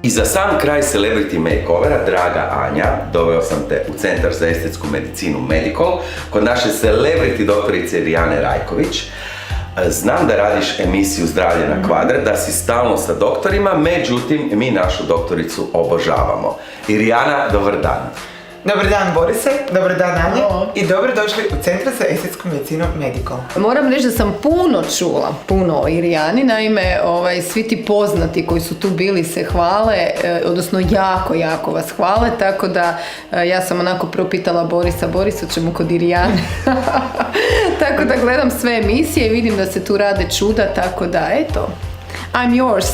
I za sam kraj celebrity makeovera, draga Anja, doveo sam te u Centar za estetsku medicinu Medical kod naše celebrity doktorice Irijane Rajković. Znam da radiš emisiju Zdravlje na kvadrat, da si stalno sa doktorima, međutim, mi našu doktoricu obožavamo. Irijana, dobar dan. Dobar dan Borise, dobar dan Anja i dobrodošli u Centar za estetsku medicinu Medical. Moram reći da sam puno o Irijani, naime svi ti poznati koji su tu bili se hvale, odnosno jako vas hvale, tako da ja sam onako prvo pitala Borisa ćemo kod Irijane. Tako da gledam sve emisije i vidim da se tu rade čuda, tako da eto. I'm yours.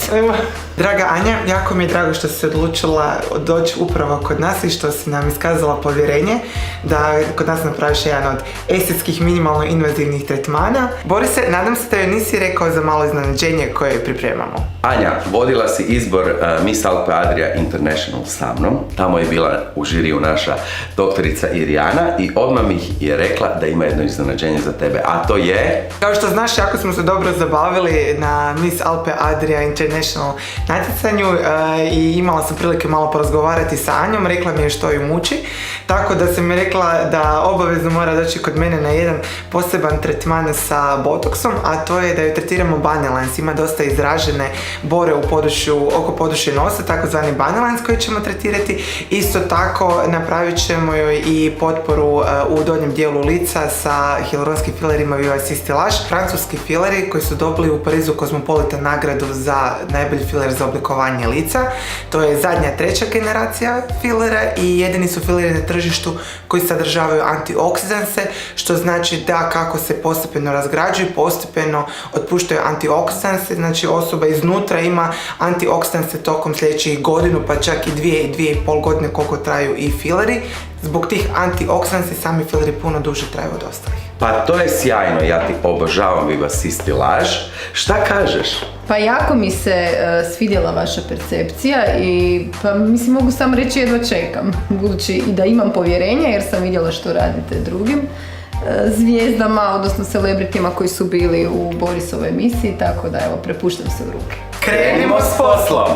Draga Anja, jako mi je drago što si se odlučila doći upravo kod nas i što si nam iskazala povjerenje da kod nas napraviš jedan od estetskih minimalno invazivnih tretmana. Borise, nadam se da joj nisi rekao za malo iznenađenje koje pripremamo. Anja, vodila si izbor Miss Alpe Adria International sa mnom. Tamo je bila u žiriju naša doktorica Irijana i odmah mi je rekla da ima jedno iznenađenje za tebe, a to je... Kao što znaš, jako smo se dobro zabavili na Miss Alpe Adria International natjecanju i imala sam prilike malo porazgovarati sa Anjom, rekla mi je što ju muči, tako da sam mi rekla da obavezno mora doći kod mene na jedan poseban tretman sa botoksom, a to je da ju tretiramo bunny lines. Ima dosta izražene bore u području, oko područja nosa, takozvani bunny lines koji ćemo tretirati. Isto tako napravit ćemo joj i potporu u donjem dijelu lica sa hialuronskim filerima Viva Sistilage. Francuski fileri koji su dobili u Parizu Cosmopolitan nagradu za najbolji filer za oblikovanje lica. To je zadnja, treća generacija filera i jedini su fileri na tržištu koji sadržavaju antioksidanse, što znači da kako se postepeno razgrađuju, postepeno otpuštaju antioksidanse, znači osoba iznutra ima antioksidanse tokom sljedećih godinu, pa čak i 2,5 godine koliko traju i fileri. Zbog tih antioksidansi sami fileri puno duže traju od ostalih. Pa to je sjajno, ja ti obožavam Viva Sistilage. Šta kažeš? Pa jako mi se svidjela vaša percepcija i pa mislim mogu samo reći jedva čekam, budući i da imam povjerenja jer sam vidjela što radite drugim zvijezdama, odnosno celebritima koji su bili u Borisovoj emisiji, tako da evo prepuštam se u ruke. Krenimo s poslom!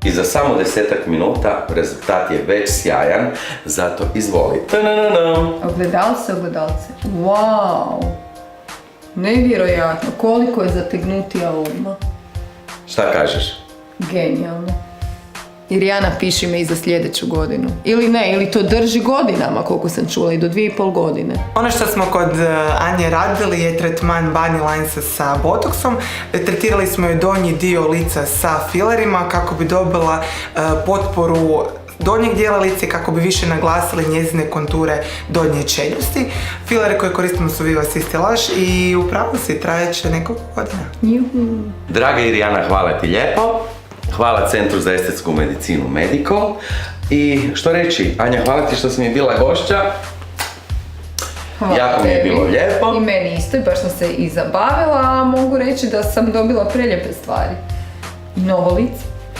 I za samo 10-ak minuta rezultat je već sjajan, zato izvoli. Ogledalce. Wow! Nevjerojatno, koliko je zategnutija odmah. Šta kažeš? Genijalno. Irijana, piši me i za sljedeću godinu. Ili ne, ili to drži godinama, koliko sam čula, i do 2,5 godine. Ono što smo kod Anje radili je tretman bunny linesa sa botoksom. Tretirali smo joj donji dio lica sa filerima kako bi dobila potporu donjeg dijela lice kako bi više naglasili njezine konture donje čeljusti. Filere koje koristimo su Viva Sistilage i upravo si trajeće nekoliko godina. Juhu. Draga Irijana, hvala ti lijepo. Hvala Centru za estetsku medicinu Medical. I što reći, Anja, hvala ti što si mi bila gošća. Hvala jako mi je bilo lijepo. I meni isto, i baš sam se i zabavila, a mogu reći da sam dobila prelijepe stvari.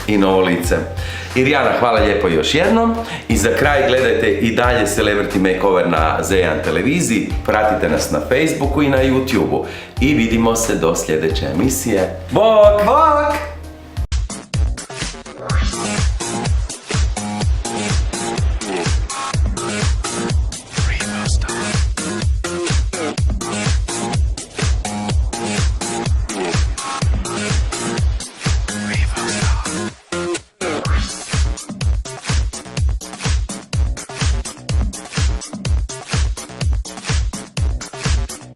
I novo lice. Irijana, hvala lijepo još jednom. I za kraj gledajte i dalje Celebrity Makeover na Z1 televiziji. Pratite nas na Facebooku i na YouTubeu. I vidimo se do sljedeće emisije. Bok! Bok!